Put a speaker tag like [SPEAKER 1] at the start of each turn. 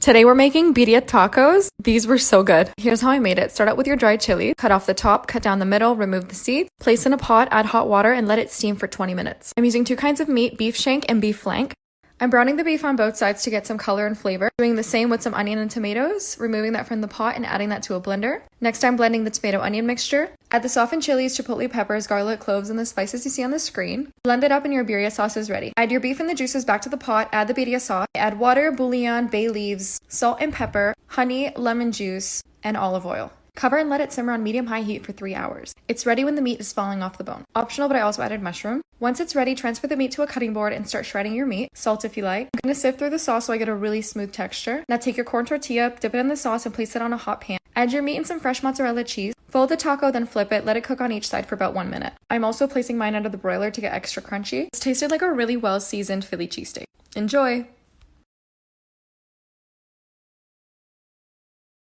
[SPEAKER 1] Today we're making birria tacos. These were so good. Here's how I made it. Start out with your dried chili. Cut off the top, cut down the middle, remove the seeds. Place in a pot, add hot water, and let it steam for 20 minutes. I'm using 2 kinds of meat, beef shank and beef flank. I'm browning the beef on both sides to get some color and flavor. Doing the same with some onion and tomatoes, removing that from the pot and adding that to a blender. Next, I'm blending the tomato onion mixture. Add the softened chilies, chipotle peppers, garlic, cloves, and the spices you see on the screen. Blend it up and your birria sauce is ready. Add your beef and the juices back to the pot, add the birria sauce, add water, bouillon, bay leaves, salt and pepper, honey, lemon juice, and olive oil. Cover and let it simmer on medium-high heat for 3 hours. It's ready when the meat is falling off the bone. Optional, but I also added mushroom. Once it's ready, transfer the meat to a cutting board and start shredding your meat. Salt if you like. I'm going to sift through the sauce so I get a really smooth texture. Now take your corn tortilla, dip it in the sauce, and place it on a hot pan. Add your meat and some fresh mozzarella cheese. Fold the taco, then flip it. Let it cook on each side for about 1 minute. I'm also placing mine under the broiler to get extra crunchy. It's tasted like a really well-seasoned Philly cheesesteak. Enjoy!